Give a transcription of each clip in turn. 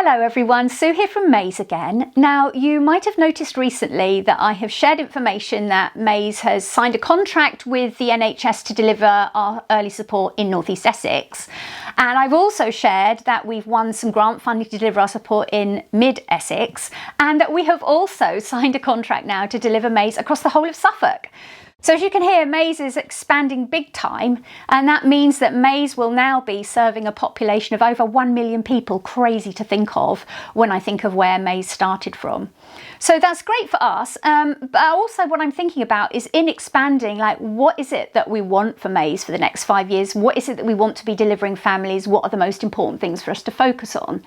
Hello everyone, Sue here from Maze again. Now, you might have noticed recently that I have shared information that Maze has signed a contract with the NHS to deliver our early support in North East Essex. And I've also shared that we've won some grant funding to deliver our support in Mid Essex, and that we have also signed a contract now to deliver Maze across the whole of Suffolk. So as you can hear, Maze is expanding big time, and that means that Maze will now be serving a population of over 1 million people. Crazy to think of when I think of where Maze started from. So that's great for us, but also what I'm thinking about is in expanding, like, what is it that we want for Maze for the next 5 years? What is it that we want to be delivering families? What are the most important things for us to focus on?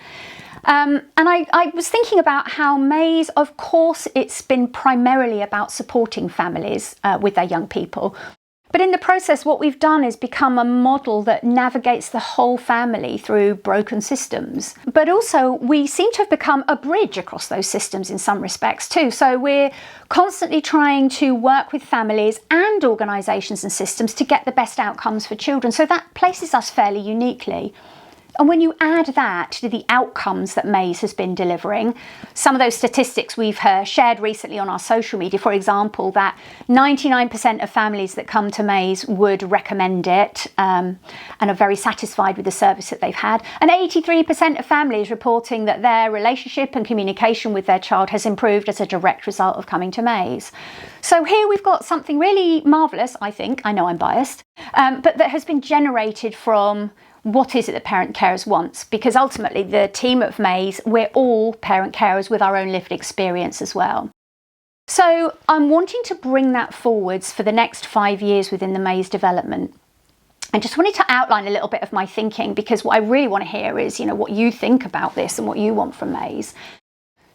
And I was thinking about how Maze, of course, it's been primarily about supporting families with their young people. But in the process, what we've done is become a model that navigates the whole family through broken systems. But also, we seem to have become a bridge across those systems in some respects too. So we're constantly trying to work with families and organisations and systems to get the best outcomes for children. So that places us fairly uniquely. And when you add that to the outcomes that Maze has been delivering, some of those statistics we've shared recently on our social media, for example, that 99% of families that come to Maze would recommend it and are very satisfied with the service that they've had. And 83% of families reporting that their relationship and communication with their child has improved as a direct result of coming to Maze. So here we've got something really marvellous, I think. I know I'm biased, but that has been generated from what is it that parent carers wants? Because ultimately the team of Maze, we're all parent carers with our own lived experience as well. So I'm wanting to bring that forwards for the next 5 years within the Maze development. I just wanted to outline a little bit of my thinking, because what I really want to hear is, what you think about this and what you want from Maze.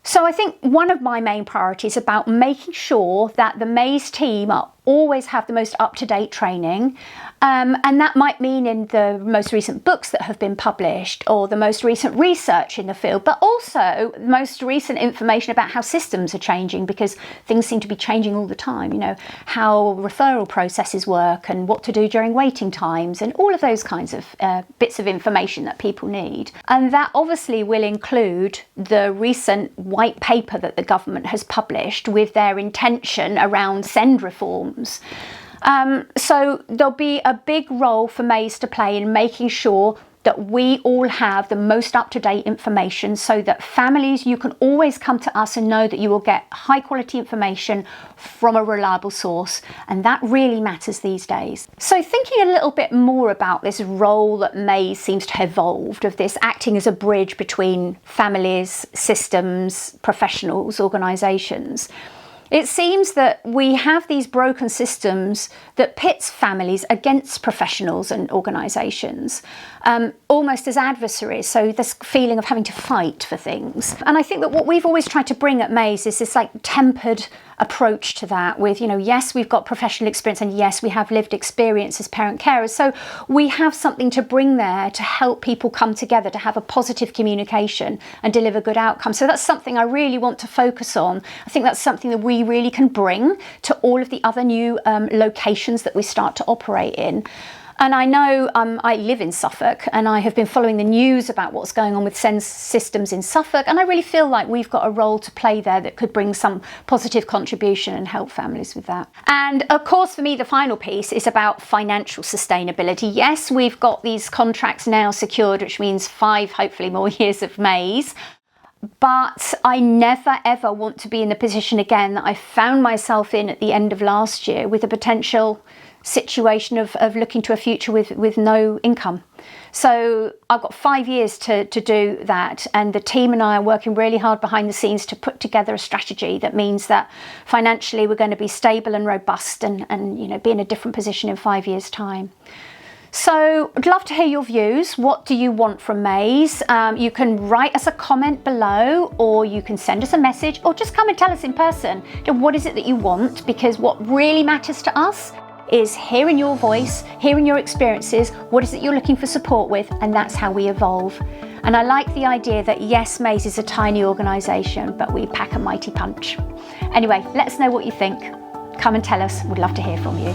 So I think one of my main priorities is about making sure that the Maze team always have the most up-to-date training, and that might mean in the most recent books that have been published or the most recent research in the field, but also the most recent information about how systems are changing, because things seem to be changing all the time, how referral processes work and what to do during waiting times and all of those kinds of bits of information that people need. And that obviously will include the recent white paper that the government has published with their intention around SEND reforms. So there'll be a big role for Maze to play in making sure that we all have the most up-to-date information, so that families, you can always come to us and know that you will get high quality information from a reliable source, and that really matters these days. So thinking a little bit more about this role that Maze seems to have evolved, of this acting as a bridge between families, systems, professionals, organisations. It seems that we have these broken systems that pits families against professionals and organisations, almost as adversaries, so this feeling of having to fight for things. And I think that what we've always tried to bring at Maze is this tempered approach to that with, yes, we've got professional experience, and yes, we have lived experience as parent carers. So we have something to bring there to help people come together, to have a positive communication and deliver good outcomes. So that's something I really want to focus on. I think that's something that we really can bring to all of the other new locations that we start to operate in. And I know I live in Suffolk, and I have been following the news about what's going on with SEND systems in Suffolk, and I really feel like we've got a role to play there that could bring some positive contribution and help families with that. And of course, for me, the final piece is about financial sustainability. Yes, we've got these contracts now secured, which means 5, hopefully more years of Maze. But I never ever want to be in the position again that I found myself in at the end of last year, with a potential situation of looking to a future with no income. So I've got 5 years to do that, and the team and I are working really hard behind the scenes to put together a strategy that means that financially we're going to be stable and robust and be in a different position in 5 years' time. So I'd love to hear your views. What do you want from Maze? You can write us a comment below, or you can send us a message, or just come and tell us in person. What is it that you want? Because what really matters to us is hearing your voice, hearing your experiences, what is it you're looking for support with, and that's how we evolve. And I like the idea that yes, Maze is a tiny organisation, but we pack a mighty punch. Anyway, let us know what you think. Come and tell us, we'd love to hear from you.